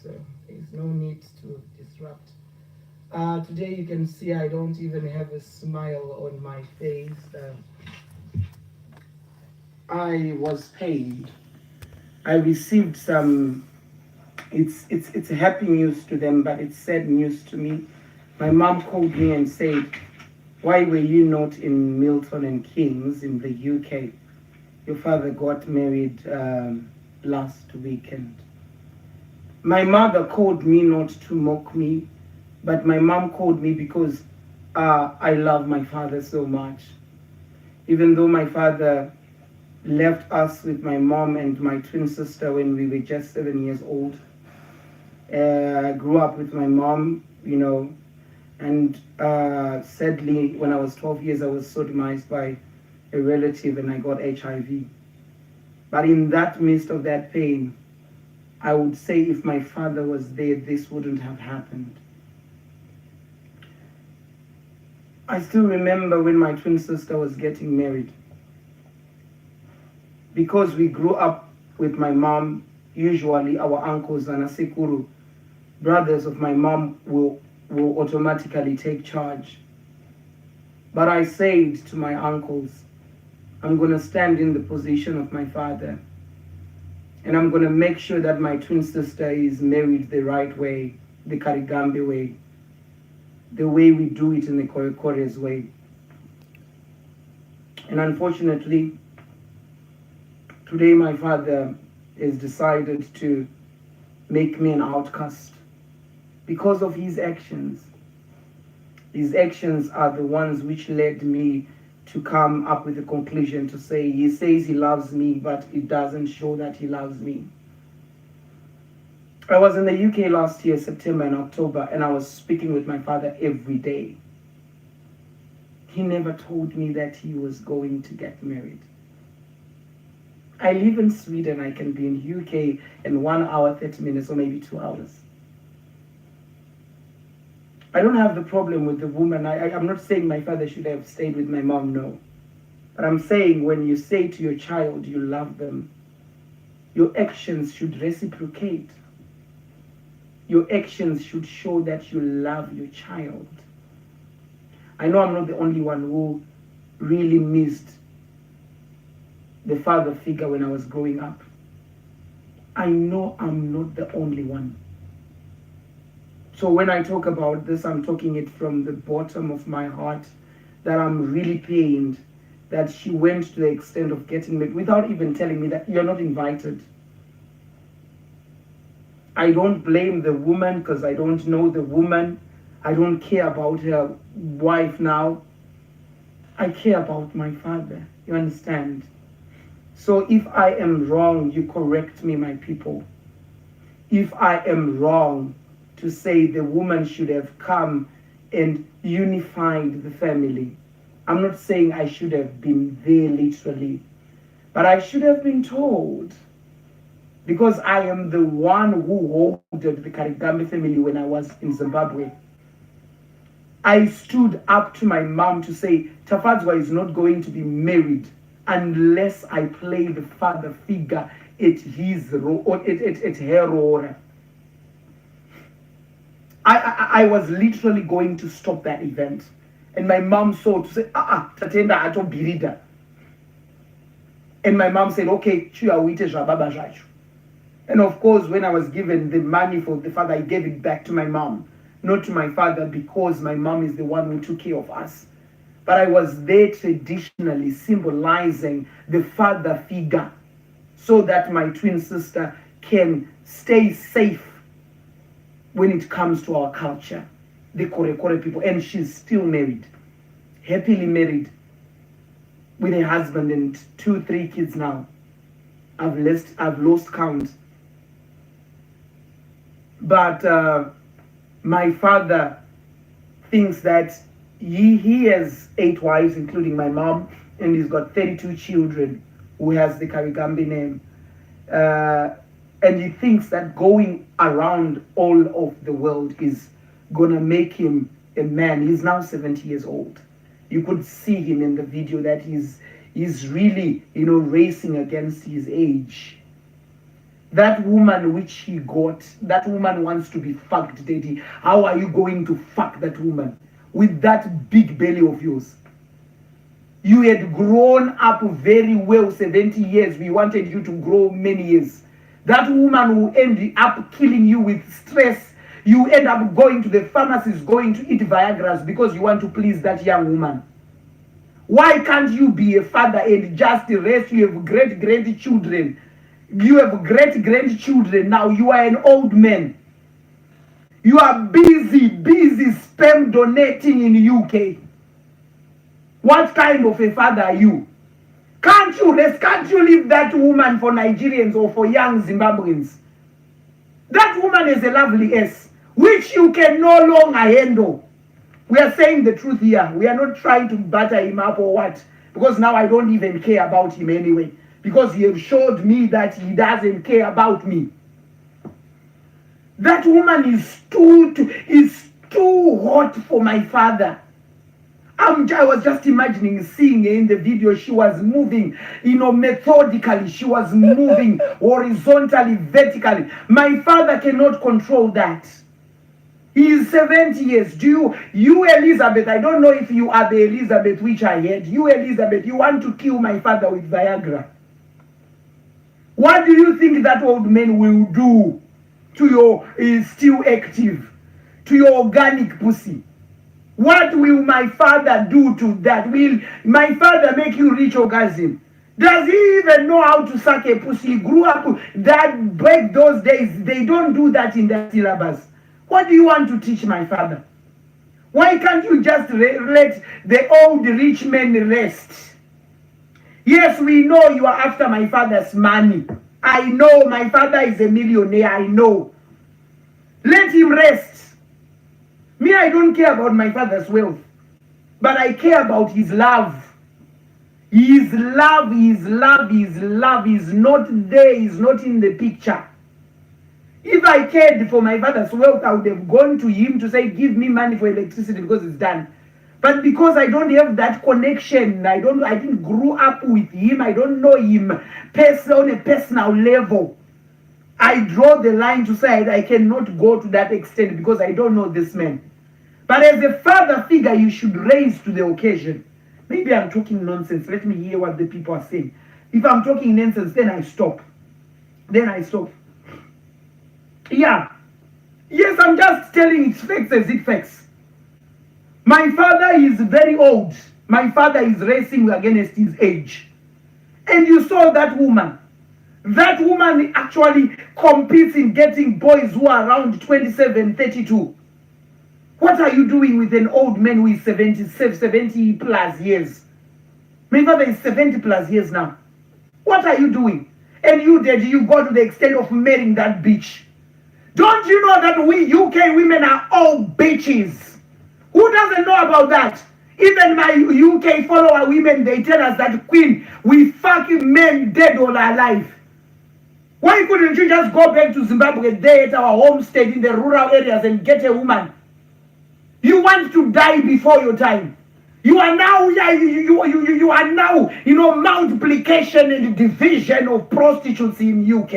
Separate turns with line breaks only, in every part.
so there's no need to disrupt. Today you can see I don't even have a smile on my face. I was paid. I received some. It's happy news to them, but it's sad news to me. My mom called me and said, "Why were you not in Milton and Keynes in the UK? Your father got married last weekend." My mother called me not to mock me, but my mom called me because I love my father so much. Even though my father left us with my mom and my twin sister when we were just 7 years old. I grew up with my mom, and sadly, when I was 12 years, I was sodomized by a relative and I got HIV. But in that midst of that pain, I would say if my father was there, this wouldn't have happened. I still remember when my twin sister was getting married. Because we grew up with my mom, usually our uncles and asekuru, brothers of my mom, will automatically take charge. But I said to my uncles, I'm going to stand in the position of my father, and I'm going to make sure that my twin sister is married the right way, the Karigambe way, the way we do it in the Korekore's way. And unfortunately, today my father has decided to make me an outcast because of his actions. His actions are the ones which led me to come up with a conclusion to say he says he loves me, but it doesn't show that he loves me. I was in the UK last year, September and October, and I was speaking with my father every day. He never told me that he was going to get married. I live in Sweden. I can be in UK in 1 hour, 30 minutes, or maybe 2 hours. I don't have the problem with the woman. I'm not saying my father should have stayed with my mom, no. But I'm saying when you say to your child you love them, your actions should reciprocate. Your actions should show that you love your child. I know I'm not the only one who really missed the father figure when I was growing up. I know I'm not the only one. So when I talk about this, I'm talking it from the bottom of my heart, that I'm really pained that she went to the extent of getting married without even telling me that you're not invited. I don't blame the woman because I don't know the woman. I don't care about her wife now. I care about my father. You understand? So if I am wrong, you correct me, my people. If I am wrong to say the woman should have come and unified the family, I'm not saying I should have been there literally, but I should have been told, because I am the one who holded the Karigambe family when I was in Zimbabwe. I stood up to my mom to say, Tafadzwa is not going to be married unless I play the father figure at her role. I was literally going to stop that event. And my mom saw to say, tatenda ato birida. And my mom said, okay, and of course, when I was given the money for the father, I gave it back to my mom, not to my father, because my mom is the one who took care of us. But I was there traditionally symbolizing the father figure so that my twin sister can stay safe when it comes to our culture, the Kore people. And she's still married, happily married, with a husband and 2-3 kids now. I've lost count. But my father thinks that he has 8 wives, including my mom, and he's got 32 children who has the Karigambe name. And he thinks that going around all of the world is gonna make him a man. He's now 70 years old. You could see him in the video that he's really, racing against his age. That woman which he got, that woman wants to be fucked, daddy. How are you going to fuck that woman with that big belly of yours? You had grown up very well 70 years. We wanted you to grow many years. That woman will end up killing you with stress. You end up going to the pharmacist, going to eat Viagra's because you want to please that young woman. Why can't you be a father and just rest? You have great-grandchildren. You have great-grandchildren now. You are an old man. You are busy sperm donating in UK. What kind of a father are you? Can't you rest? Can't you leave that woman for Nigerians or for young Zimbabweans? That woman is a lovely ass, which you can no longer handle. We are saying the truth here. We are not trying to batter him up or what. Because now I don't even care about him anyway. Because he has showed me that he doesn't care about me. That woman is too hot for my father. I was just imagining seeing her in the video. She was moving, methodically. She was moving horizontally, vertically. My father cannot control that. He is 70 years. You Elizabeth, I don't know if you are the Elizabeth which I had. You Elizabeth, you want to kill my father with Viagra. What do you think that old man will do to your still active, to your organic pussy? What will my father do to that? Will my father make you reach orgasm? Does he even know how to suck a pussy? He grew up that back those days. They don't do that in their syllabus. What do you want to teach my father? Why can't you just let the old rich men rest? Yes, we know you are after my father's money. I know my father is a millionaire. I know. Let him rest. Me, I don't care about my father's wealth, but I care about his love. His love is not there, is not in the picture. If I cared for my father's wealth, I would have gone to him to say, give me money for electricity because it's done. But because I don't have that connection, I didn't grow up with him, I don't know him on a personal level. I draw the line to say I cannot go to that extent because I don't know this man. But as a father figure, you should raise to the occasion. Maybe I'm talking nonsense. Let me hear what the people are saying. If I'm talking nonsense, then I stop. Yeah. Yes, I'm just telling its facts as it facts. My father is very old. My father is racing against his age. And you saw that woman. That woman actually competes in getting boys who are around 27, 32. What are you doing with an old man who is 70 plus years? My father is 70 plus years now. What are you doing? And you go to the extent of marrying that bitch. Don't you know that we UK women are all bitches? Who doesn't know about that? Even my UK follower women, they tell us that, Queen, we fucking men dead or alive. Why couldn't you just go back to Zimbabwe there at our homestead in the rural areas and get a woman? You want to die before your time. You are now, you are now, multiplication and division of prostitutes in UK.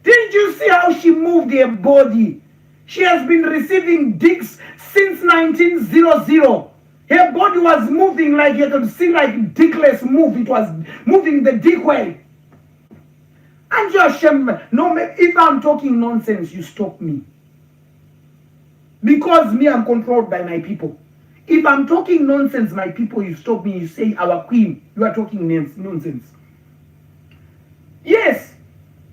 Didn't you see how she moved her body? She has been receiving dicks since 1900. Her body was moving like you could see like dickless move. It was moving the dick way. And you're ashamed. No, if I'm talking nonsense, you stop me. Because me, I'm controlled by my people. If I'm talking nonsense, my people, you stop me. You say, our queen, you are talking nonsense. Yes.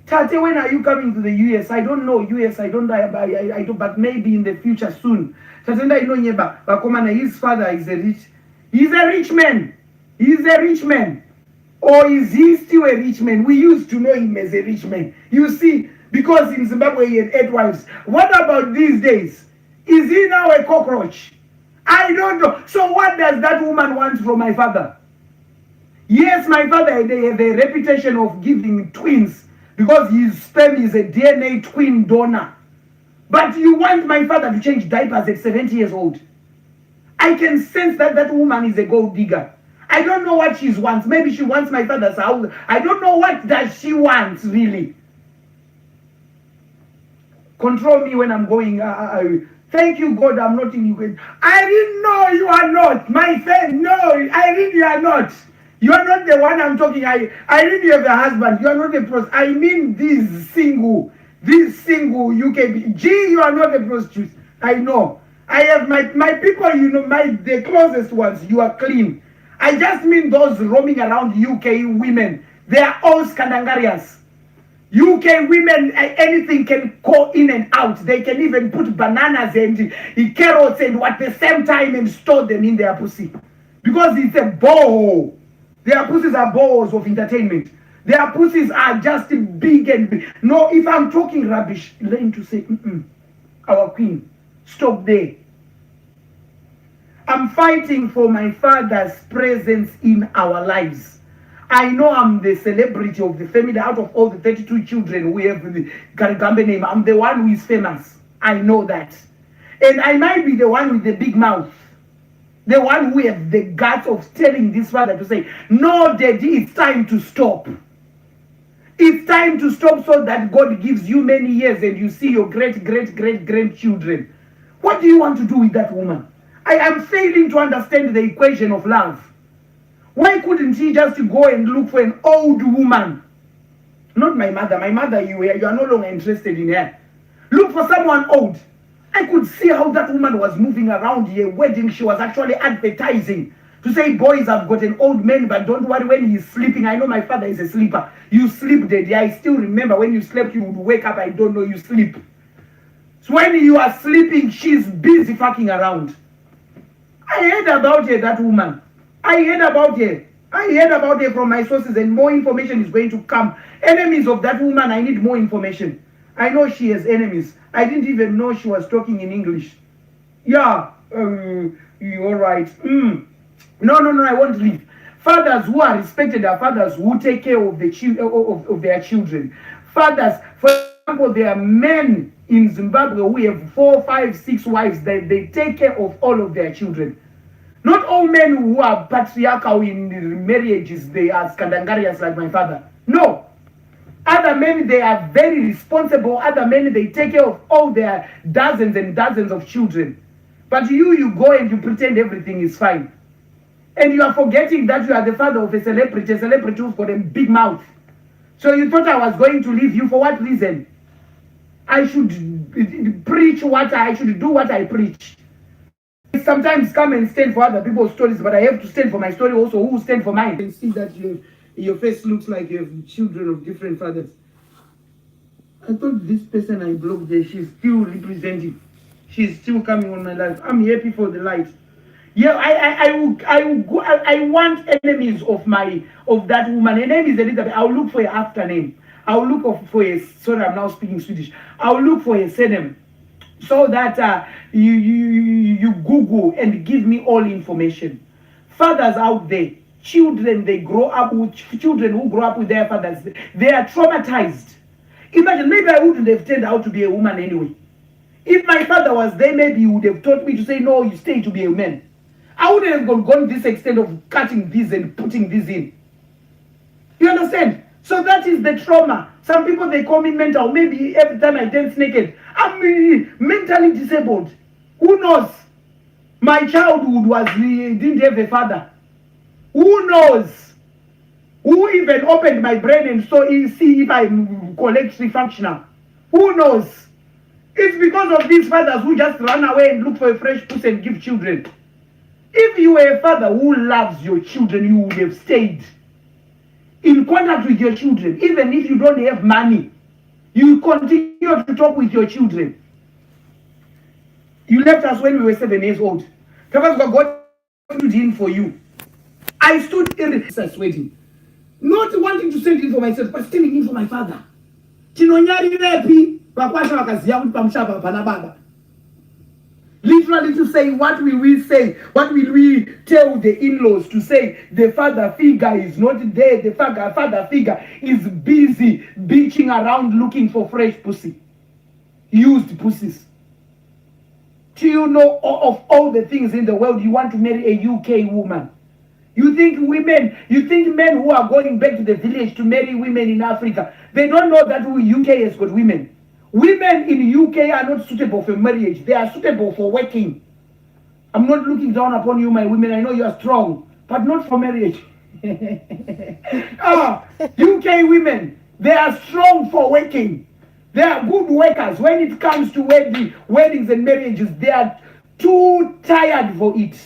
Tate, when are you coming to the US? I don't know. US, I don't know, but maybe in the future soon. Tatenda ino nyeba, bakomana, his father is he's a rich man. He's a rich man. Or is he still a rich man? We used to know him as a rich man. You see, because in Zimbabwe he had 8 wives. What about these days? Is he now a cockroach? I don't know. So what does that woman want from my father? Yes, my father, they have a reputation of giving twins because his sperm is a DNA twin donor. But you want my father to change diapers at 70 years old. I can sense that that woman is a gold digger. I don't know what she wants. Maybe she wants my father's house. I don't know what does she want, really. Control me when I'm going. Thank you, God, I'm not in Ukraine. I didn't know you are not. My friend, no, I didn't, you are not. You are not the one I'm talking. I didn't have a husband. You are not a prostitute. I mean this single UK. Gee, you are not a prostitute. I know. I have my people, you know, the closest ones, you are clean. I just mean those roaming around UK women. They are all scandangarians. UK women, anything can go in and out. They can even put bananas and carrots and at the same time and store them in their pussy. Because it's a borehole. Their pussies are boreholes of entertainment. Their pussies are just big and big. No, if I'm talking rubbish, learn to say, our queen, stop there. I'm fighting for my father's presence in our lives. I know I'm the celebrity of the family. Out of all the 32 children we have the Karigambe name, I'm the one who is famous. I know that. And I might be the one with the big mouth. The one who has the guts of telling this father to say, no, daddy, it's time to stop. It's time to stop so that God gives you many years and you see your great-grandchildren. What do you want to do with that woman? I am failing to understand the equation of love. Why couldn't she just go and look for an old woman? Not my mother. My mother, you are no longer interested in her. Look for someone old. I could see how that woman was moving around here, wedding. She was actually advertising to say, boys, I've got an old man, but don't worry when he's sleeping. I know my father is a sleeper. You sleep, daddy. I still remember when you slept, you would wake up. I don't know, you sleep. So when you are sleeping, she's busy fucking around. I heard about her, that woman. I heard about her from my sources, and more information is going to come. Enemies of that woman, I need more information. I know she has enemies. I didn't even know she was talking in English. Yeah, you're right. No, I won't leave. Fathers who are respected are fathers who take care of of their children. Fathers, for example, there are men in Zimbabwe who have 4, 5, 6 wives. They take care of all of their children. Not all men who are patriarchal in marriages, they are scandangarians like my father. No. Other men, they are very responsible. Other men, they take care of all their dozens and dozens of children. But you go and you pretend everything is fine. And you are forgetting that you are the father of a celebrity who's got a big mouth. So you thought I was going to leave you for what reason? I should preach I should do what I preach. Sometimes come and stand for other people's stories, but I have to stand for my story also. Who will stand for mine? You can see that your face looks like you have children of different fathers. I thought this person I blocked there, she's still representing. She's still coming on my life. I'm happy for the light. Yeah, I want enemies of that woman. Her name is Elizabeth. I'll look for her after name. I'll look for a, sorry, I'm now speaking Swedish. I'll look for a surname, so that you Google and give me all information. Fathers out there, children, they grow up with children who grow up with their fathers. They are traumatized. Imagine, maybe I wouldn't have turned out to be a woman anyway. If my father was there, maybe he would have taught me to say, no, you stay to be a man. I wouldn't have gone this extent of cutting this and putting this in. You understand? So that is the trauma. Some people, they call me mental. Maybe every time I dance naked, I'm mentally disabled. Who knows? My childhood didn't have a father. Who knows? Who even opened my brain and see if I'm correctly functional? Who knows? It's because of these fathers who just run away and look for a fresh pussy and give children. If you were a father who loves your children, you would have stayed in contact with your children. Even if you don't have money, you continue to talk with your children. You left us when we were 7 years old. God stood in for you. I stood in the wedding, not wanting to stand in for myself, but standing in for my father. Literally to say, what will we say? What will we tell the in-laws to say? The father figure is not there. The father figure is busy beaching around looking for fresh pussy. Used pussies. Do you know of all the things in the world you want to marry a UK woman? You think men who are going back to the village to marry women in Africa, they don't know that UK has got women. Women in UK are not suitable for marriage. They are suitable for working. I'm not looking down upon you, my women. I know you are strong, but not for marriage. UK women, they are strong for working. They are good workers. When it comes to weddings and marriages, they are too tired for it.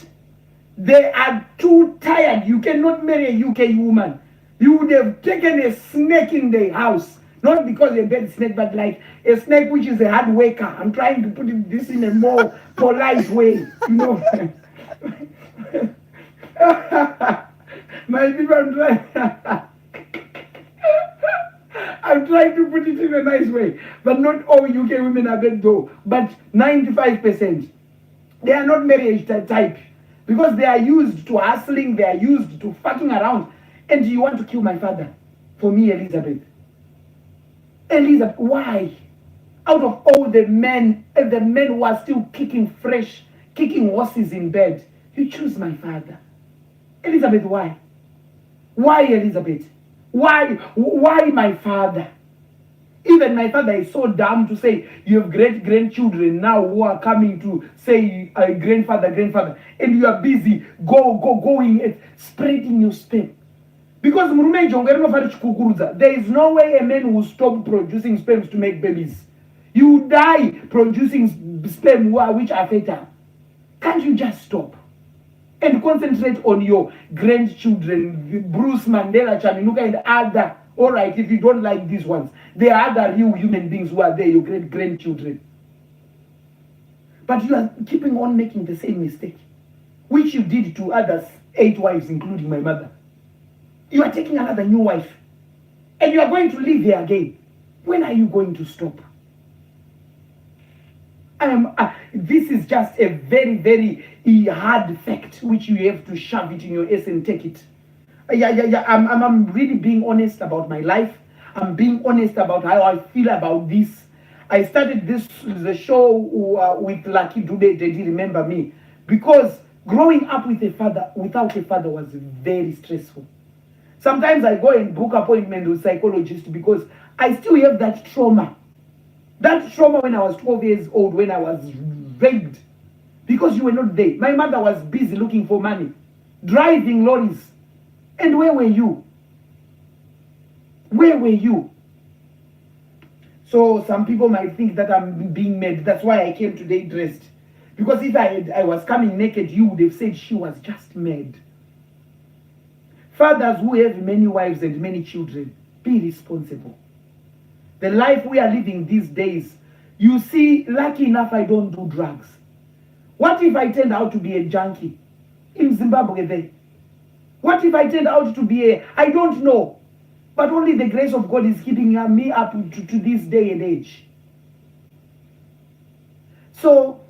They are too tired. You cannot marry a UK woman. You would have taken a snake in the house. Not because a bad snake, but like a snake which is a hard worker. I'm trying to put this in a more polite way, you know. My people, I'm trying to put it in a nice way. But not all UK women are bad though. But 95%, they are not marriage type. Because they are used to hustling, they are used to fucking around. And you want to kill my father? For me, Elizabeth. Elizabeth, why? Out of all the men who are still kicking horses in bed, you choose my father. Elizabeth, why? Why, Elizabeth? Why my father? Even my father is so dumb to say, you have great-grandchildren now who are coming to say, grandfather, and you are busy going and spreading your sperm. Because there is no way a man will stop producing sperms to make babies. You die producing sperm which are fertile. Can't you just stop? And concentrate on your grandchildren, Bruce, Mandela, Chaminuka, and other. All right, if you don't like these ones, there are other real human beings who are there, your grandchildren. But you are keeping on making the same mistake, which you did to others, 8 wives, including my mother. You are taking another new wife, and you are going to live here again. When are you going to stop? This is just a very, very hard fact which you have to shove it in your ass and take it. I'm really being honest about my life. I'm being honest about how I feel about this. I started the show with Lucky Dube. They did remember me because growing up without a father was very stressful. Sometimes I go and book appointment with psychologists because I still have that trauma. That trauma when I was 12 years old, when I was raped, because you were not there. My mother was busy looking for money, driving lorries. And where were you? Where were you? So some people might think that I'm being mad. That's why I came today dressed. Because if I was coming naked, you would have said she was just mad. Fathers who have many wives and many children, be responsible. The life we are living these days, you see, lucky enough I don't do drugs. What if I turned out to be a junkie in Zimbabwe there? What if I turned out to be I don't know. But only the grace of God is keeping me up to this day and age. So,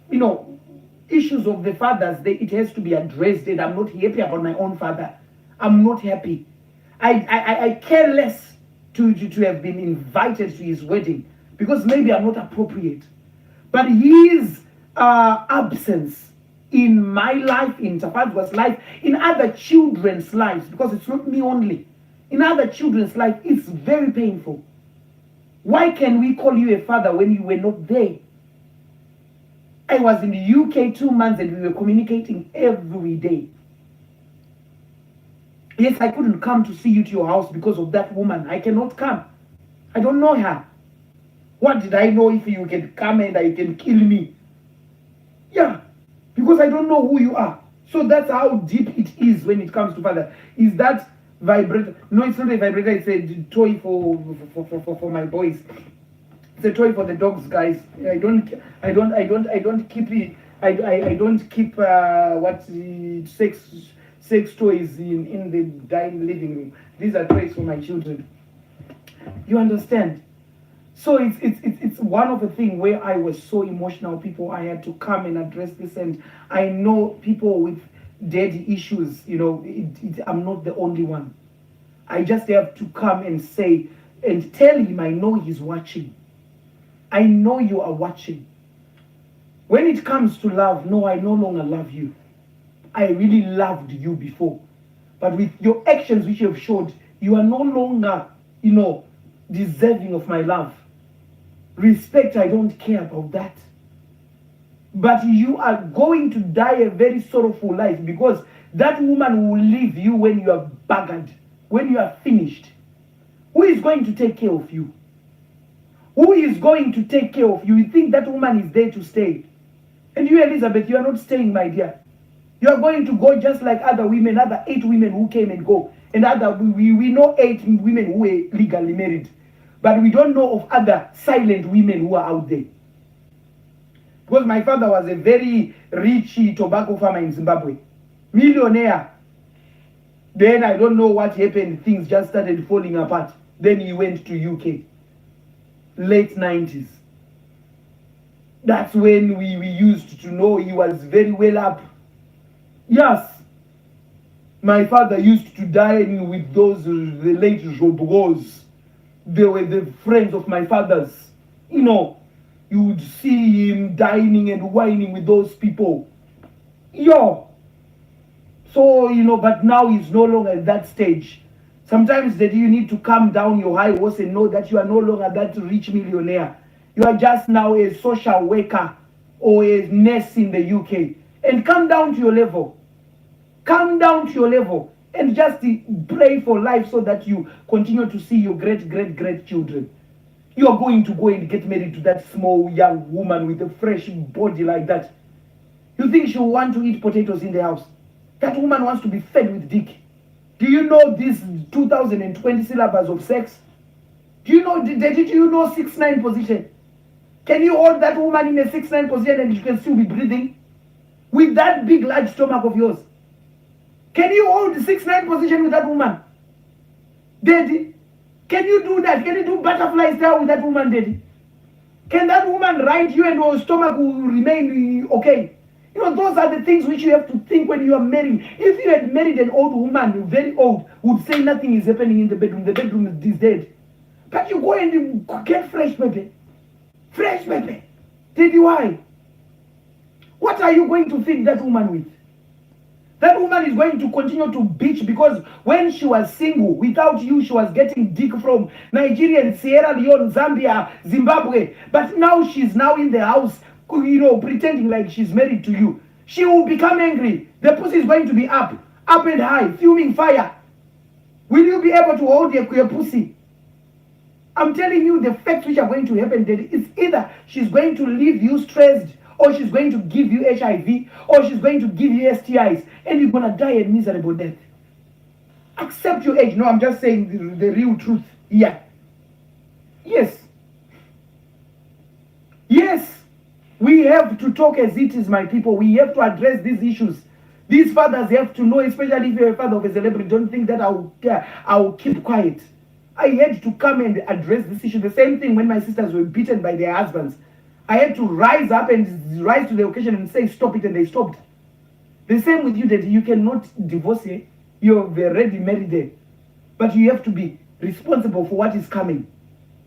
issues of the fathers, it has to be addressed. And I'm not happy about my own father. I'm not happy. I care less to have been invited to his wedding because maybe I'm not appropriate. But his absence in my life, in Tapadwa's life, in other children's lives, because it's not me only, in other children's life, it's very painful. Why can we call you a father when you were not there? I was in the UK 2 months and we were communicating every day. Yes, I couldn't come to see you to your house because of that woman. I cannot come. I don't know her. What did I know if you can come and you can kill me? Yeah, because I don't know who you are. So that's how deep it is when it comes to father. Is that vibrator? No, it's not a vibrator. It's a toy for my boys. It's a toy for the dogs, guys. I don't keep it. I don't keep sex toys in the dining living room. These are toys for my children. You understand? So it's one of the things where I was so emotional. People, I had to come and address this, and I know people with daddy issues. I'm not the only one. I just have to come and say and tell him I know he's watching. I know you are watching. When it comes to love, no, I no longer love you. I really loved you before. But with your actions which you have showed, you are no longer, deserving of my love. respect, I don't care about that. But you are going to die a very sorrowful life, because that woman will leave you when you are buggered, when you are finished. Who is going to take care of you? Who is going to take care of you? You think that woman is there to stay. And you, Elizabeth, you are not staying, my dear. You are going to go just like other women, other 8 women who came and go. And we know 8 women who are legally married. But we don't know of other silent women who are out there. Because my father was a very rich tobacco farmer in Zimbabwe. Millionaire. Then I don't know what happened. Things just started falling apart. Then he went to UK. Late 90s. That's when we used to know he was very well up. Yes. My father used to dine with those, the late Jobos. They were the friends of my father's. You know, you would see him dining and whining with those people. Yo. So, you know, but now he's no longer at that stage. Sometimes that you need to calm down your high horse and know that you are no longer that rich millionaire. You are just now a social worker or a nurse in the UK. And come down to your level. Come down to your level and just pray for life so that you continue to see your great children. You are going to go and get married to that small young woman with a fresh body like that. You think she'll want to eat potatoes in the house? That woman wants to be fed with dick. Do you know this 2020 syllabus of sex? Do you know, did you know 6-9 position? Can you hold that woman in a 6-9 position and you can still be breathing? With that big large stomach of yours? Can you hold the 6-9 position with that woman? Daddy? Can you do that? Can you do butterfly style with that woman, Daddy? Can that woman ride you and your stomach will remain okay? You know, those are the things which you have to think when you are married. If you had married an old woman, very old, would say nothing is happening in the bedroom is dead. But you go and you get fresh baby. Fresh baby. Daddy, why? What are you going to feed that woman with? That woman is going to continue to bitch because when she was single, without you, she was getting dick from Nigeria, Sierra Leone, Zambia, Zimbabwe. But now she's now in the house, you know, pretending like she's married to you. She will become angry. The pussy is going to be up and high, fuming fire. Will you be able to hold your pussy? I'm telling you the facts which are going to happen, Daddy. It's either she's going to leave you stressed, or she's going to give you HIV, or she's going to give you STIs, and you're going to die a miserable death. Accept your age. No, I'm just saying the real truth. Yeah. Yes. Yes. We have to talk as it is, my people. We have to address these issues. These fathers have to know, especially if you're a father of a celebrity, don't think that I'll keep quiet. I had to come and address this issue. The same thing when my sisters were beaten by their husbands. I had to rise up and rise to the occasion and say, stop it, and they stopped. The same with you, that you cannot divorce her. You're already married there. But you have to be responsible for what is coming.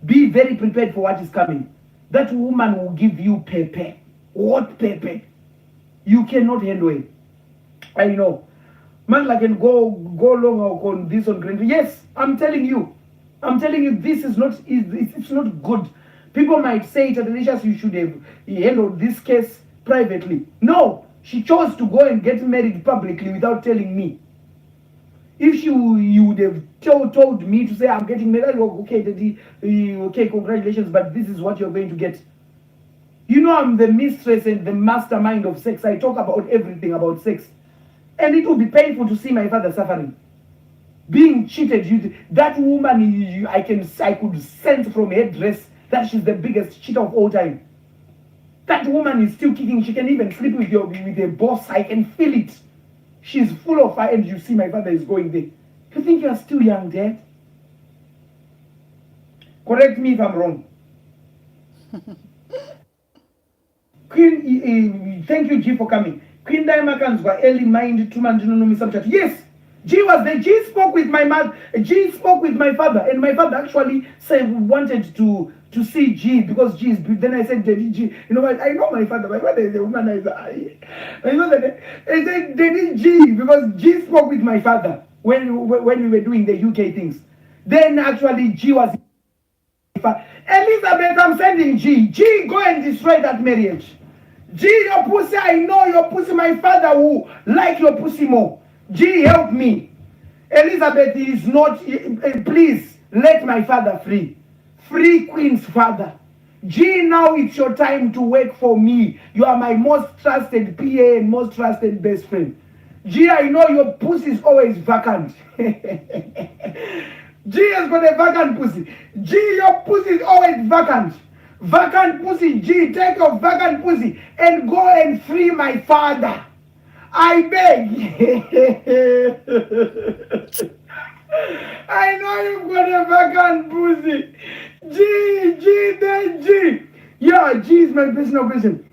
Be very prepared for what is coming. That woman will give you pepper. What pepper? You cannot handle it. I know. Man, I can go long on this on Grand. Yes, I'm telling you. This is not, it's not good. People might say, Tatelicious, you should have handled this case privately. No, she chose to go and get married publicly without telling me. If you would have told me to say, I'm getting married, okay, Daddy, okay, congratulations, but this is what you're going to get. You know, I'm the mistress and the mastermind of sex. I talk about everything about sex. And it will be painful to see my father suffering. Being cheated. That woman, I could sense from her dress that she's the biggest cheater of all time. That woman is still kicking. She can even sleep with a boss. I can feel it. She's full of fire, and you see my father is going there. You think you are still young, Dad? Correct me if I'm wrong. Queen, thank you, G, for coming. Queen Diamakans were early mind to man subject. Yes, G was there. G spoke with my mother. G spoke with my father, and my father actually wanted to see G because G is. Then I said, Daddy G, you know what? I know my father. My father is a womanizer. I know that. I said, Daddy G, because G spoke with my father when we were doing the UK things. Then actually G was.
Elizabeth, I'm sending G. G, go and destroy that marriage. G, your pussy, I know your pussy. My father will like your pussy more. G, help me. Elizabeth is not, please, let my father free. Free Queen's father. G, now it's your time to work for me. You are my most trusted PA and most trusted best friend. G, I know your pussy is always vacant. G has got a vacant pussy. G, your pussy is always vacant. Vacant pussy, G, take your vacant pussy and go and free my father. I beg. I know you've got a vacant pussy. G, then G. Yeah, G is my personal person.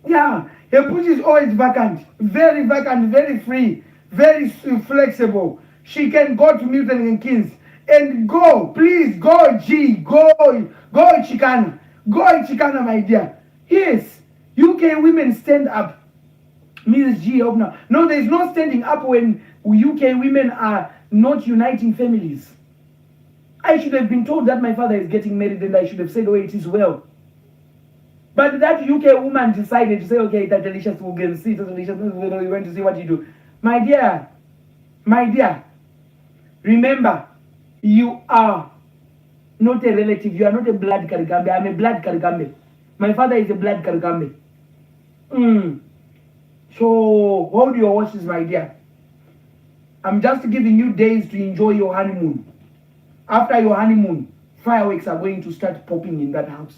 Yeah, her pussy is always vacant. Very vacant, very free, very flexible. She can go to Milton and Keynes. And go, please, go, G. Go, Chicana. Go, Chicana, my dear. Yes, UK women stand up. Miss G, up now. No, there's no standing up when UK women are not uniting families. I should have been told that my father is getting married and I should have said, oh, it is well. But that UK woman decided to say, okay, Tatelicious will go and see, Tatelicious, we went to see what you do. My dear, remember, you are not a relative, you are not a blood Karigambe. I'm a blood Karigambe. My father is a blood Karigambe. So hold your horses, my dear. I'm just giving you days to enjoy your honeymoon. After your honeymoon, fireworks are going to start popping in that house.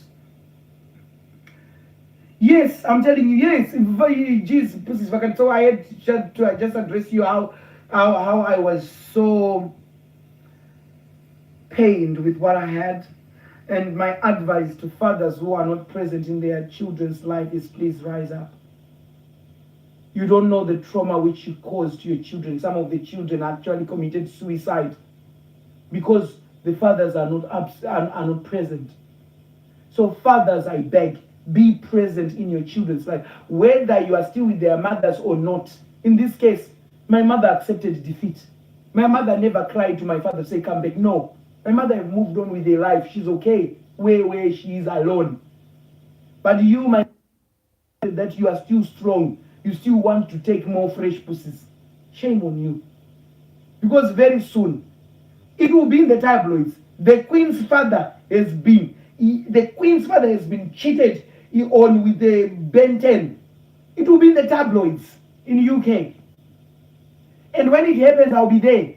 Yes, I'm telling you, yes. Jeez, so I had to just address you how I was so pained with what I had. And my advice to fathers who are not present in their children's life is please rise up. You don't know the trauma which you caused to your children. Some of the children actually committed suicide because the fathers are not present. So fathers, I beg, be present in your children's life, whether you are still with their mothers or not. In this case, my mother accepted defeat. My mother never cried to my father to say, come back. No. My mother moved on with her life. She's okay where she is alone. But you, my that you are still strong. You still want to take more fresh pussies. Shame on you. Because very soon, it will be in the tabloids. The Queen's father has been cheated on with the Ben 10. It will be in the tabloids in UK. And when it happens, I'll be there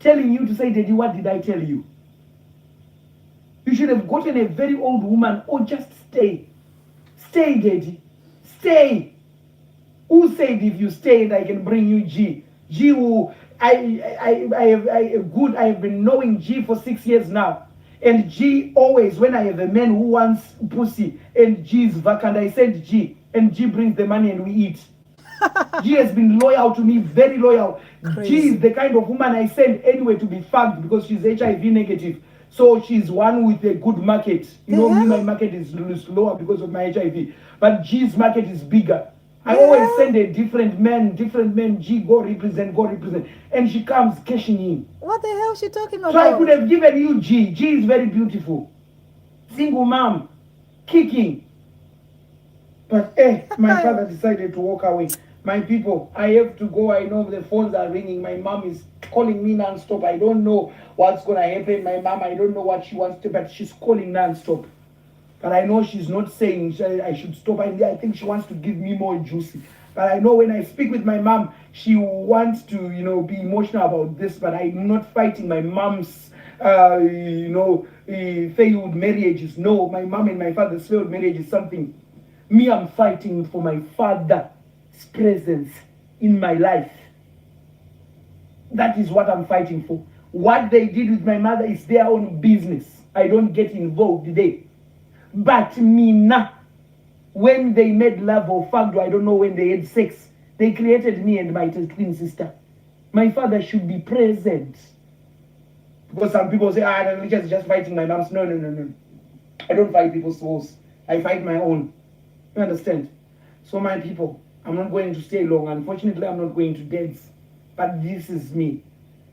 telling you to say, Daddy, what did I tell you? You should have gotten a very old woman or just stay. Stay, Daddy. Stay. Who said if you stay and I can bring you G? G will, I have been knowing G for 6 years now. And G always, when I have a man who wants pussy and G is vacant, I send G. And G brings the money and we eat. G has been loyal to me, very loyal. Crazy. G is the kind of woman I send anywhere to be fucked because she's HIV negative. So she's one with a good market. You know, me, my market is lower because of my HIV. But G's market is bigger. I always send a different man, G, go represent. And she comes cashing in.
What the hell is she talking about?
So I could have given you G. G is very beautiful. Single mom, kicking. But my father decided to walk away. My people, I have to go. I know the phones are ringing. My mom is calling me non-stop. I don't know what's going to happen. My mom, I don't know what she wants to, but she's calling non-stop. But I know she's not saying I should stop. I think she wants to give me more juicy. But I know when I speak with my mom, she wants to, be emotional about this. But I'm not fighting my mom's, failed marriages. No, my mom and my father's failed marriage is something. Me, I'm fighting for my father's presence in my life. That is what I'm fighting for. What they did with my mother is their own business. I don't get involved there. But me nah. When they made love or fucked, I don't know when they had sex, they created me and my twin sister. My father should be present. Because some people say, I'm just fighting my mom's. No. I don't fight people's souls. I fight my own. You understand? So my people, I'm not going to stay long. Unfortunately, I'm not going to dance. But this is me.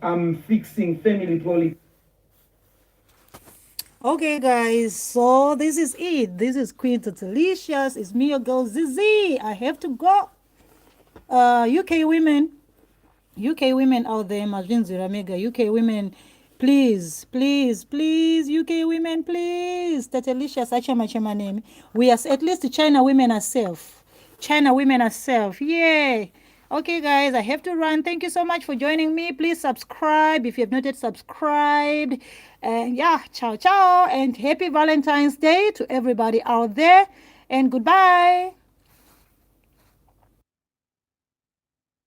I'm fixing family politics.
Okay, guys, so this is it. This is Queen Tatelicious. It's me, your girl Zizi. I have to go. UK women out there, Majinzira Mega, UK women, please, please, please, UK women, please. Tatelicious, Achama name. We are at least China women are safe. China women are safe. Yeah. Okay, guys, I have to run. Thank you so much for joining me. Please subscribe if you have not yet subscribed. And yeah, ciao, ciao. And happy Valentine's Day to everybody out there. And goodbye.